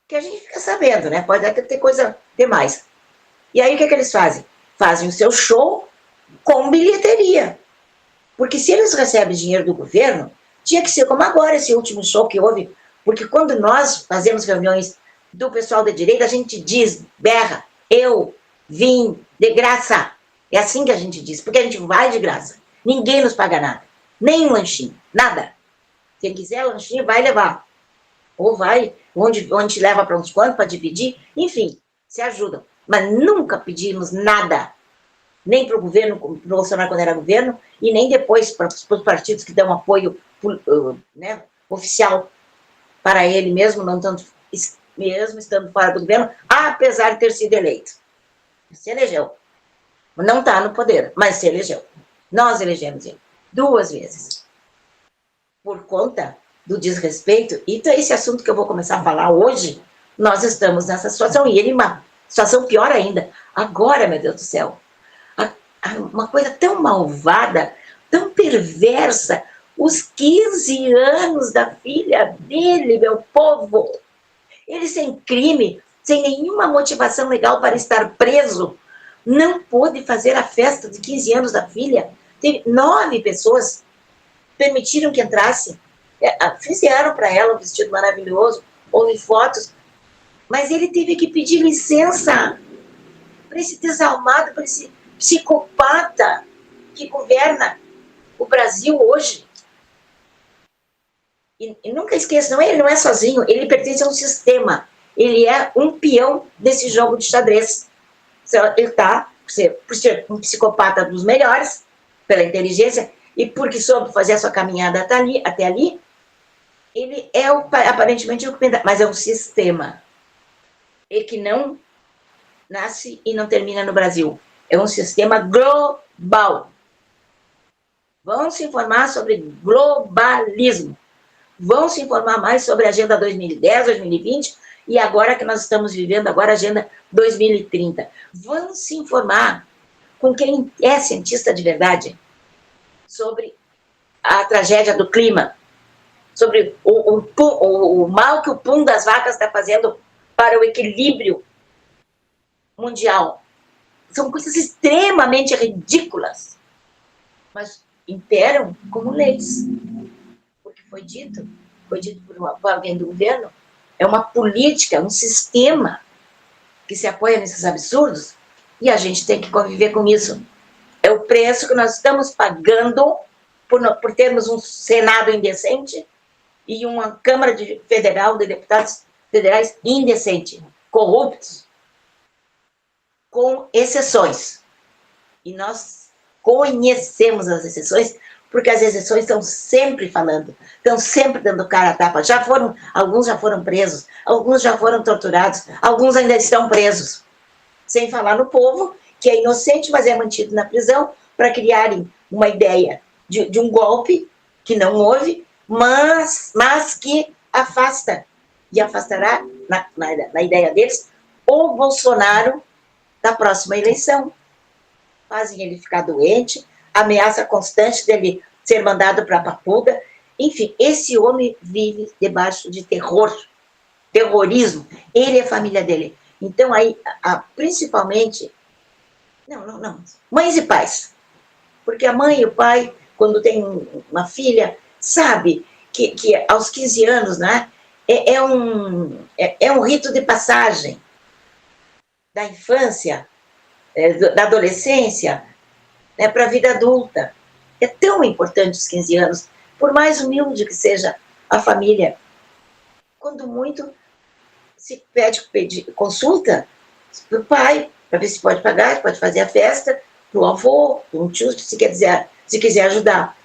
Que a gente fica sabendo, né? Pode até ter coisa demais. E aí, o que eles fazem? Fazem o seu show com bilheteria. Porque se eles recebem dinheiro do governo, tinha que ser como agora, esse último show que houve. Porque quando nós fazemos reuniões do pessoal da direita, a gente diz, berra, eu vim de graça. É assim que a gente diz, porque a gente vai de graça. Ninguém nos paga nada. Nem um lanchinho, nada. Quem quiser lanchinho, vai levar. Ou vai, onde leva para uns quantos, para dividir. Enfim, se ajudam. Mas nunca pedimos nada. Nem para o governo, para o Bolsonaro quando era governo, e nem depois para os partidos que dão apoio né, oficial para ele mesmo, não tanto, mesmo estando fora do governo, apesar de ter sido eleito. Se elegeu. Não está no poder, mas se elegeu. Nós elegemos ele 2 vezes. Por conta do desrespeito, e esse assunto que eu vou começar a falar hoje, nós estamos nessa situação, e ele uma situação pior ainda. Agora, meu Deus do céu, uma coisa tão malvada, tão perversa, os 15 anos da filha dele, meu povo. Ele sem crime, sem nenhuma motivação legal para estar preso, não pôde fazer a festa de 15 anos da filha. Teve 9 pessoas permitiram que entrasse. Fizeram para ela um vestido maravilhoso, houve fotos, mas ele teve que pedir licença para esse desalmado, para esse psicopata que governa o Brasil hoje. E nunca esqueçam, ele não é sozinho, ele pertence a um sistema. Ele é um peão desse jogo de xadrez. Ele está, por ser um psicopata dos melhores, pela inteligência, e porque soube fazer a sua caminhada até ali, ele é aparentemente o que, mas é um sistema. E que não nasce e não termina no Brasil. É um sistema global. Vão se informar sobre globalismo. Vão se informar mais sobre a Agenda 2010, 2020, e agora que nós estamos vivendo, agora a Agenda 2030. Vão se informar com quem é cientista de verdade sobre a tragédia do clima, sobre o mal que o pum das vacas está fazendo para o equilíbrio mundial. São coisas extremamente ridículas, mas imperam como leis. Porque foi dito por alguém do governo, é uma política, um sistema que se apoia nesses absurdos, e a gente tem que conviver com isso. É o preço que nós estamos pagando por termos um Senado indecente e uma Câmara Federal de Deputados Federais indecente, corruptos, com exceções. E nós conhecemos as exceções, porque as exceções estão sempre falando, estão sempre dando cara a tapa. Alguns já foram presos, alguns já foram torturados, alguns ainda estão presos. Sem falar no povo, que é inocente, mas é mantido na prisão, para criarem uma ideia de um golpe que não houve, mas que afasta, e afastará, na ideia deles, o Bolsonaro da próxima eleição. Fazem ele ficar doente, ameaça constante dele ser mandado para a papuga. Enfim, esse homem vive debaixo de terrorismo, ele e a família dele. Então, aí, principalmente, mães e pais, porque a mãe e o pai, quando tem uma filha, sabe que aos 15 anos, né, é um rito de passagem da infância, da adolescência, para a vida adulta. É tão importante os 15 anos, por mais humilde que seja a família. Quando muito, se pede consulta para o pai, para ver se pode pagar, pode fazer a festa, para o avô, para um tio, se quiser ajudar.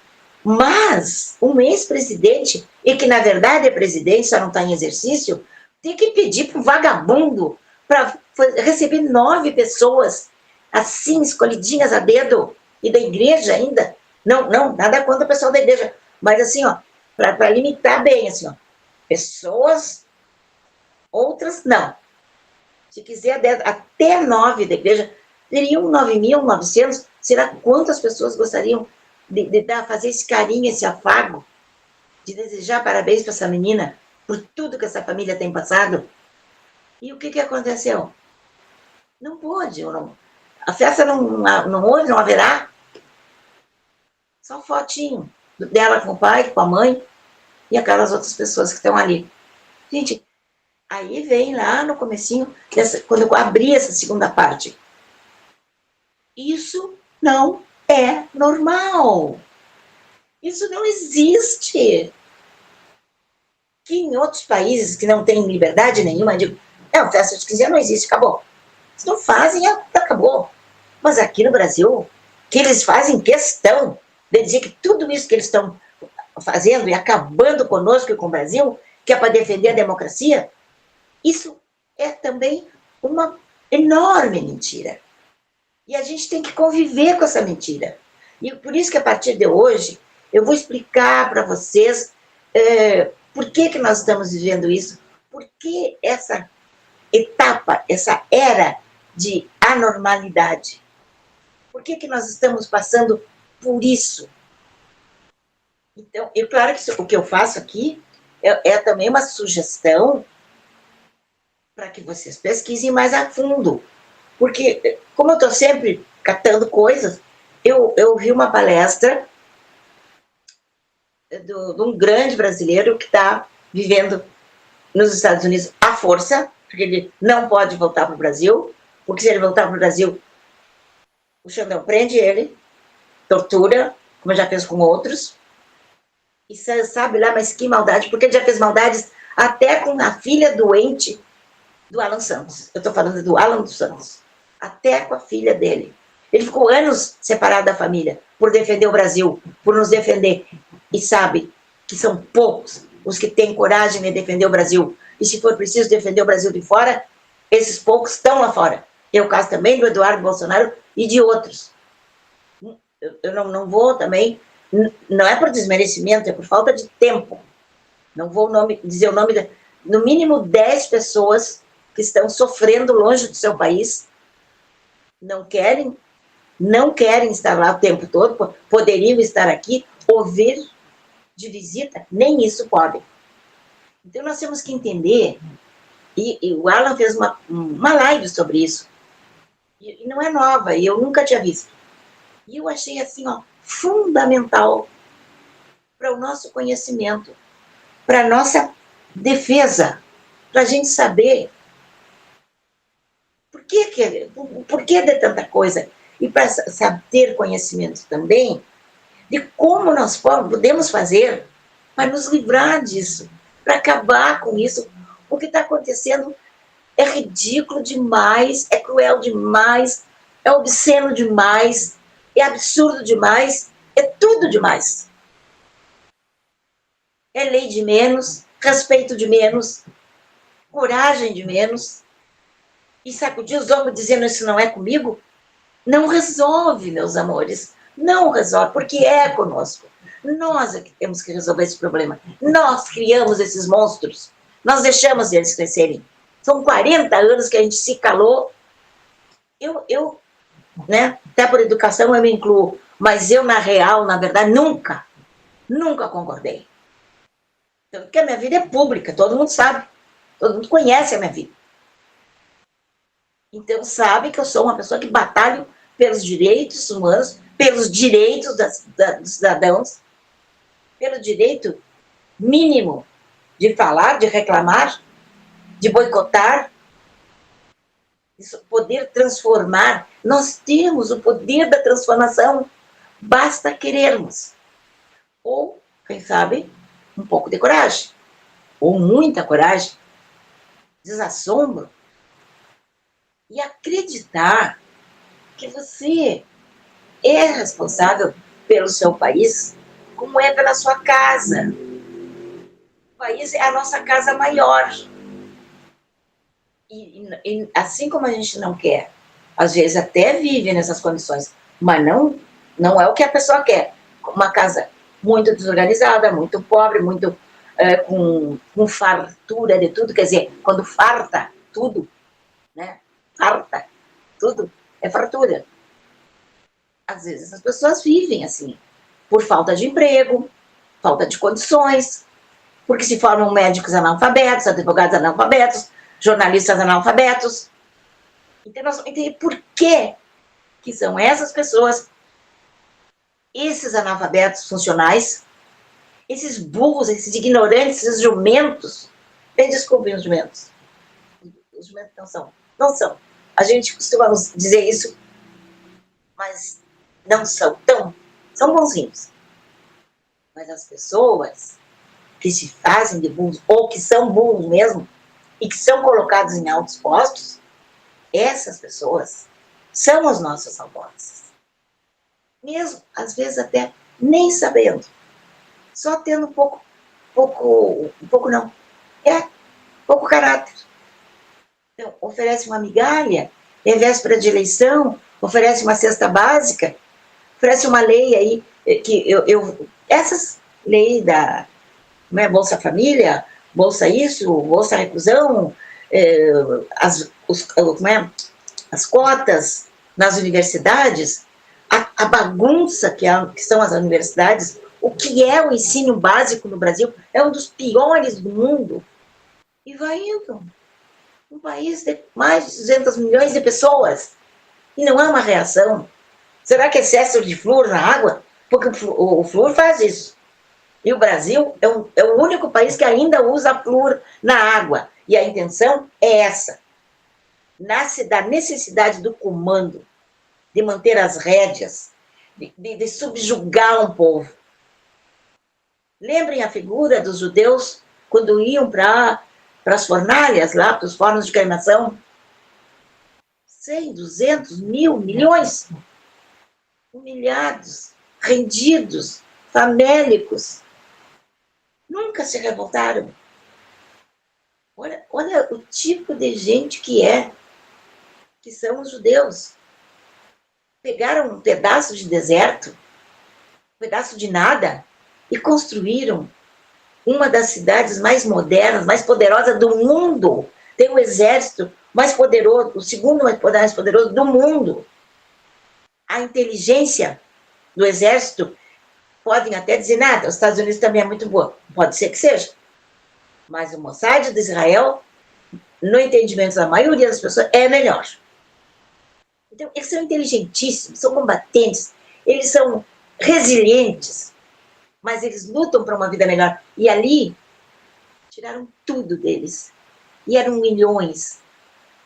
Mas um ex-presidente, e que na verdade é presidente, só não está em exercício, tem que pedir para um vagabundo para receber 9 pessoas assim, escolhidinhas a dedo, e da igreja ainda. Não, nada contra o pessoal da igreja, mas assim, ó, para limitar bem, assim, ó, pessoas, outras não. Se quiser até 9 da igreja, teriam 9.900, será quantas pessoas gostariam de fazer esse carinho, esse afago, de desejar parabéns para essa menina, por tudo que essa família tem passado? E o que aconteceu? Não pôde, a festa não houve, não haverá. Só fotinho dela com o pai, com a mãe, e aquelas outras pessoas que estão ali. Gente, aí vem lá no comecinho, quando eu abri essa segunda parte. Isso não é normal. Isso não existe. Que em outros países que não têm liberdade nenhuma, digo, a festa de 15 anos não existe, acabou. Eles não fazem, acabou. Mas aqui no Brasil, que eles fazem questão de dizer que tudo isso que eles estão fazendo e acabando conosco e com o Brasil, que é para defender a democracia, isso é também uma enorme mentira. E a gente tem que conviver com essa mentira. E por isso que a partir de hoje, eu vou explicar para vocês por que nós estamos vivendo isso, por que essa etapa, essa era de anormalidade. Por que nós estamos passando por isso? Então, é claro que o que eu faço aqui é também uma sugestão para que vocês pesquisem mais a fundo. Porque, como eu estou sempre catando coisas, eu vi uma palestra de um grande brasileiro que está vivendo nos Estados Unidos à força, porque ele não pode voltar para o Brasil, porque se ele voltar para o Brasil, o Xandão prende ele, tortura, como já fez com outros, e sabe lá, mas que maldade, porque ele já fez maldades até com a filha doente do Alan Santos. Eu estou falando do Alan dos Santos. Até com a filha dele. Ele ficou anos separado da família, por defender o Brasil, por nos defender. E sabe que são poucos os que têm coragem de defender o Brasil. E se for preciso defender o Brasil de fora, esses poucos estão lá fora. É o caso também do Eduardo Bolsonaro e de outros. Eu não vou também, não é por desmerecimento, é por falta de tempo. Não vou dizer o nome, no mínimo 10 pessoas que estão sofrendo longe do seu país, não querem estar lá o tempo todo, poderiam estar aqui, ouvir de visita, nem isso podem. Então nós temos que entender, e o Alan fez uma live sobre isso, e não é nova, e eu nunca tinha visto. E eu achei assim, ó, fundamental para o nosso conhecimento, para a nossa defesa, para a gente saber por que de tanta coisa, e para ter conhecimento também de como nós podemos fazer para nos livrar disso, para acabar com isso. O que está acontecendo é ridículo demais, é cruel demais, é obsceno demais, é absurdo demais, é tudo demais. É lei de menos, respeito de menos, coragem de menos. E sacudir os ombros dizendo isso não é comigo, não resolve, meus amores. Não resolve, porque é conosco. Nós é que temos que resolver esse problema. Nós criamos esses monstros. Nós deixamos eles crescerem. São 40 anos que a gente se calou. Eu né, até por educação eu me incluo, mas eu, na real, na verdade, nunca concordei. Porque a minha vida é pública, todo mundo sabe. Todo mundo conhece a minha vida. Então, sabe que eu sou uma pessoa que batalho pelos direitos humanos, pelos direitos dos cidadãos, pelo direito mínimo de falar, de reclamar, de boicotar, de poder transformar. Nós temos o poder da transformação, basta querermos. Ou, quem sabe, um pouco de coragem. ou muita coragem, desassombro, e acreditar que você é responsável pelo seu país, como é pela sua casa. O país é a nossa casa maior. E assim como a gente não quer, às vezes até vive nessas condições, mas não é o que a pessoa quer. Uma casa muito desorganizada, muito pobre, muito com fartura de tudo, quer dizer, quando farta tudo, né? Farta tudo, é fartura. Às vezes as pessoas vivem assim, por falta de emprego, falta de condições, porque se formam médicos analfabetos, advogados analfabetos, jornalistas analfabetos. Então, nós vamos entender por que são essas pessoas, esses analfabetos funcionais, esses burros, esses ignorantes, esses jumentos. Desculpem os jumentos. Os jumentos não são. A gente costuma dizer isso, mas não são são bonzinhos. Mas as pessoas que se fazem de burros, ou que são burros mesmo, e que são colocados em altos postos, essas pessoas são os nossos algozes. Mesmo, às vezes, até nem sabendo. Só tendo pouco caráter. Então, oferece uma migalha, é véspera de eleição, oferece uma cesta básica, oferece uma lei aí, que essas leis da Bolsa Família, Bolsa isso, Bolsa Reclusão, as cotas nas universidades, a bagunça que são as universidades, o que é o ensino básico no Brasil, é um dos piores do mundo. E vai indo. Um país de mais de 200 milhões de pessoas. E não há uma reação. Será que é excesso de flúor na água? Porque o flúor faz isso. E o Brasil é o único país que ainda usa flúor na água. E a intenção é essa. Nasce da necessidade do comando, de manter as rédeas, de subjugar um povo. Lembrem a figura dos judeus quando iam para as fornalhas, lá para os fornos de cremação? 100, 200, 1.000, milhões. Humilhados, rendidos, famélicos. Nunca se revoltaram. Olha o tipo de gente que são os judeus. Pegaram um pedaço de deserto, um pedaço de nada, e construíram uma das cidades mais modernas, mais poderosas do mundo. Tem o exército mais poderoso, o segundo mais poderoso do mundo. A inteligência do exército, podem até dizer nada, os Estados Unidos também é muito boa. Pode ser que seja. Mas o Mossad de Israel, no entendimento da maioria das pessoas, é melhor. Então, eles são inteligentíssimos, são combatentes, eles são resilientes, mas eles lutam para uma vida melhor. E ali, tiraram tudo deles. E eram milhões.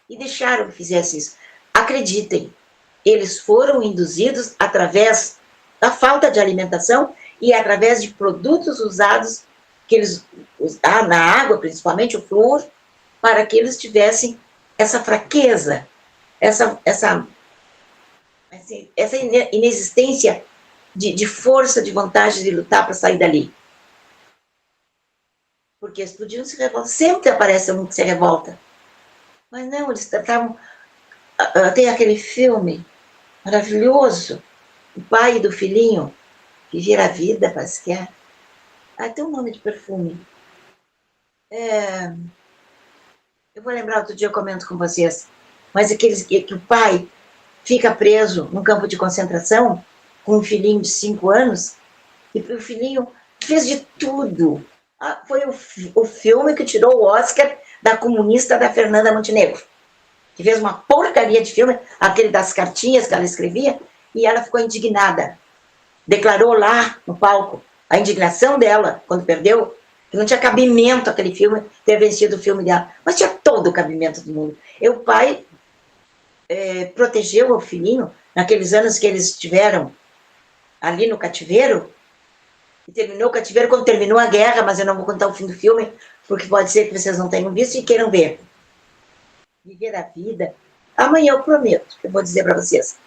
E deixaram que fizesse isso. Acreditem, eles foram induzidos através da falta de alimentação e através de produtos usados, que eles na água, principalmente o flúor, para que eles tivessem essa fraqueza, essa inexistência de força, de vontade de lutar para sair dali. Porque eles podiam se revoltar. Sempre aparece um que se revolta. Mas não, eles estavam... Tem aquele filme maravilhoso, o pai do filhinho, Viver a Vida, parece que é. Tem um nome de perfume. Eu vou lembrar, outro dia eu comento com vocês. Mas aqueles que o pai fica preso num campo de concentração com um filhinho de 5 anos, e o filhinho fez de tudo. Foi o filme que tirou o Oscar da comunista da Fernanda Montenegro, que fez uma porcaria de filme, aquele das cartinhas que ela escrevia, e ela ficou indignada. Declarou lá no palco a indignação dela quando perdeu, que não tinha cabimento aquele filme ter vencido o filme dela, mas tinha todo o cabimento do mundo. E o pai protegeu o filhinho naqueles anos que eles estiveram ali no cativeiro, E terminou o cativeiro quando terminou a guerra, mas eu não vou contar o fim do filme, porque pode ser que vocês não tenham visto e queiram ver. Viver a vida. Amanhã eu prometo, que eu vou dizer para vocês.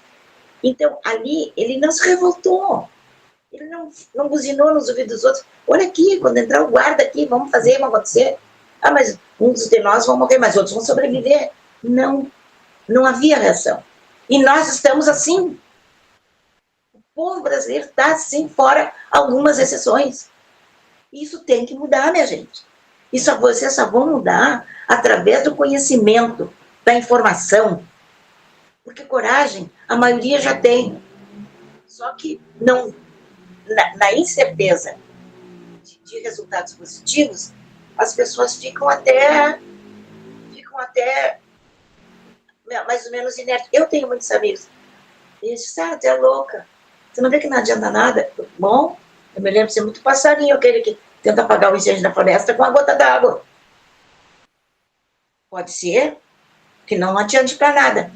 Então, ali, ele não se revoltou. Ele não buzinou nos ouvidos dos outros. Olha aqui, quando entrar o guarda aqui, vamos fazer, vamos acontecer. Ah, mas uns de nós vão morrer, mas outros vão sobreviver. Não havia reação. E nós estamos assim. O povo brasileiro está assim, fora algumas exceções. Isso tem que mudar, minha gente. Isso vocês só vão mudar através do conhecimento, da informação. Porque coragem, a maioria já tem. Só que não, na incerteza de resultados positivos, as pessoas ficam até mais ou menos inertes. Eu tenho muitos amigos. E eles dizem, tu é louca. Você não vê que não adianta nada? Bom, eu me lembro de ser muito passarinho, aquele que tenta apagar o incêndio da floresta com a gota d'água. Pode ser que não adiante para nada.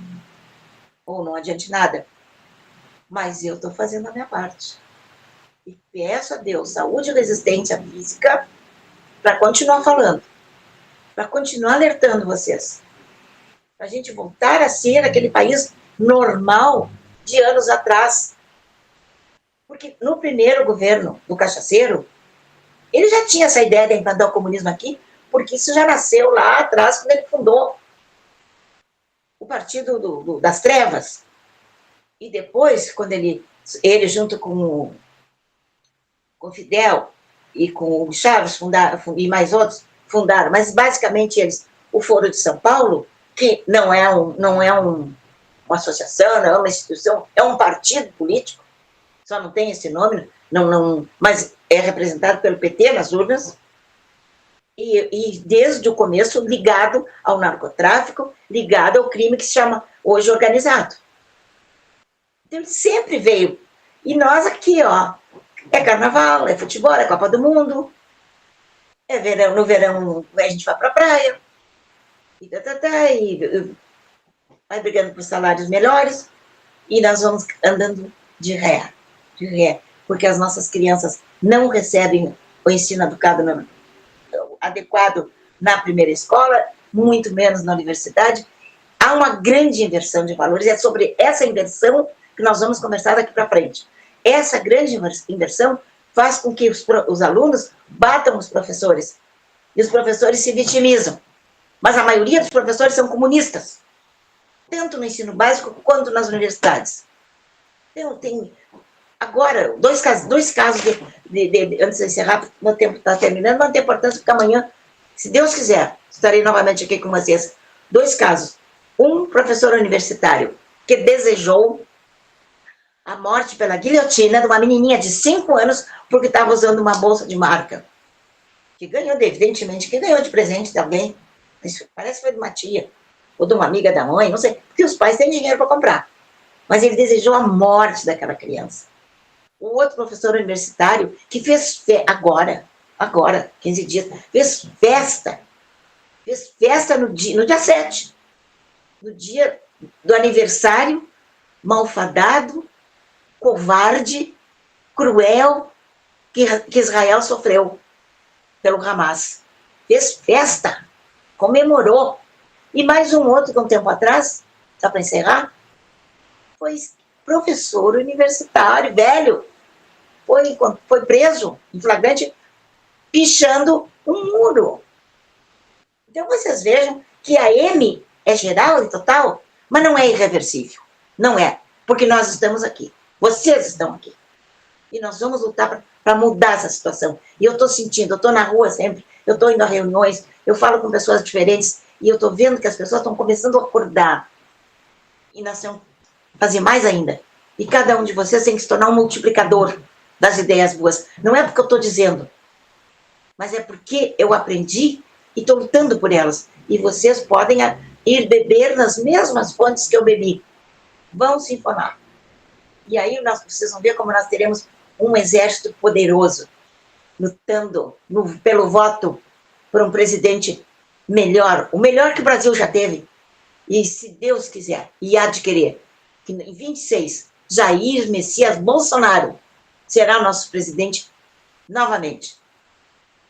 Ou não adiante nada. Mas eu estou fazendo a minha parte. E peço a Deus saúde e resistência física para continuar falando. Para continuar alertando vocês. Para a gente voltar a ser aquele país normal de anos atrás. Porque no primeiro governo do Cachaceiro, ele já tinha essa ideia de implantar o comunismo aqui, porque isso já nasceu lá atrás, quando ele fundou o Partido das Trevas. E depois, quando ele junto com o Fidel e com o Chaves e mais outros, fundaram, mas basicamente eles, o Foro de São Paulo, que não é uma associação, não é uma instituição, é um partido político, só não tem esse nome, mas é representado pelo PT nas urnas, e desde o começo ligado ao narcotráfico, ligado ao crime que se chama hoje organizado. Então ele sempre veio. E nós aqui, ó, é carnaval, é futebol, é Copa do Mundo, é verão, no verão a gente vai pra praia, e vai brigando por salários melhores, e nós vamos andando de ré, porque as nossas crianças não recebem o ensino adequado na primeira escola, muito menos na universidade. Há uma grande inversão de valores, é sobre essa inversão que nós vamos conversar daqui para frente. Essa grande inversão faz com que os alunos batam os professores, e os professores se vitimizam. Mas a maioria dos professores são comunistas, tanto no ensino básico quanto nas universidades. Então, tem agora dois casos antes de encerrar, meu tempo está terminando, não tem importância, porque amanhã, se Deus quiser, estarei novamente aqui com vocês. 2 casos. Um professor universitário que desejou a morte pela guilhotina de uma menininha de 5 anos porque estava usando uma bolsa de marca. Que ganhou, evidentemente, que ganhou de presente de alguém. Parece que foi de uma tia, ou de uma amiga da mãe, não sei, porque os pais têm dinheiro para comprar. Mas ele desejou a morte daquela criança. O outro professor universitário que fez agora, 15 dias, fez festa no dia 7, no dia do aniversário, malfadado, covarde, cruel, que Israel sofreu pelo Hamas. Fez festa, comemorou. E mais um outro, que um tempo atrás, só para encerrar, foi professor universitário, velho, foi preso em flagrante, pichando um muro. Então vocês vejam que a M é geral e total, mas não é irreversível. Não é, porque nós estamos aqui. Vocês estão aqui. E nós vamos lutar para mudar essa situação. E eu estou sentindo, eu estou na rua sempre, eu estou indo a reuniões, eu falo com pessoas diferentes, e eu estou vendo que as pessoas estão começando a acordar. E nós temos que fazer mais ainda. E cada um de vocês tem que se tornar um multiplicador das ideias boas. Não é porque eu estou dizendo, mas é porque eu aprendi e estou lutando por elas. E vocês podem ir beber nas mesmas fontes que eu bebi. Vão se informar. E aí vocês vão ver como nós teremos um exército poderoso, lutando pelo voto por um presidente melhor, o melhor que o Brasil já teve. E se Deus quiser, e há de querer, que em 26, Jair Messias Bolsonaro será o nosso presidente novamente.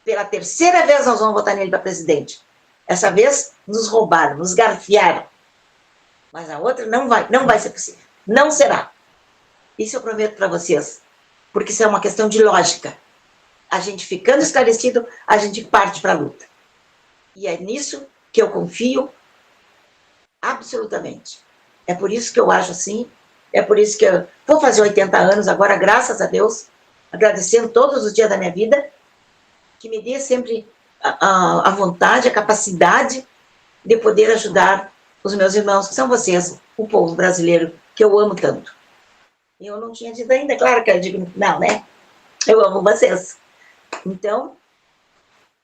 Pela terceira vez nós vamos votar nele para presidente. Essa vez nos roubaram, nos garfiaram. Mas a outra não vai ser possível. Não será. Isso eu prometo para vocês. Porque isso é uma questão de lógica. A gente ficando esclarecido, a gente parte para a luta. E é nisso que eu confio absolutamente. É por isso que eu acho assim, é por isso que eu vou fazer 80 anos agora, graças a Deus, agradecendo todos os dias da minha vida, que me dê sempre a vontade, a capacidade de poder ajudar os meus irmãos, que são vocês, o povo brasileiro, que eu amo tanto. E eu não tinha dito ainda, claro que eu digo no final, né? Eu amo vocês. Então,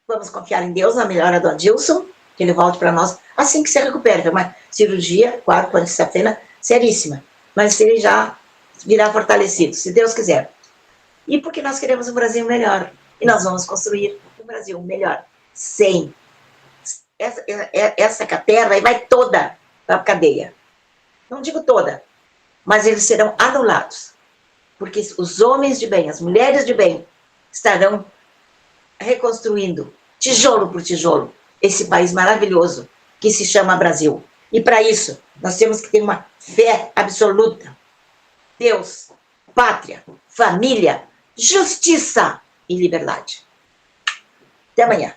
vamos confiar em Deus, na melhora do Adilson, que ele volte para nós assim que se recupere. Uma cirurgia, quarta-feira, seríssima. Mas se ele já virá fortalecido, se Deus quiser. E porque nós queremos um Brasil melhor. E nós vamos construir um Brasil melhor. Sem essa caterva, e vai toda para a cadeia. Não digo toda, mas eles serão anulados. Porque os homens de bem, as mulheres de bem, estarão reconstruindo, tijolo por tijolo, esse país maravilhoso que se chama Brasil. E para isso, nós temos que ter uma fé absoluta. Deus, pátria, família, justiça e liberdade. Até amanhã.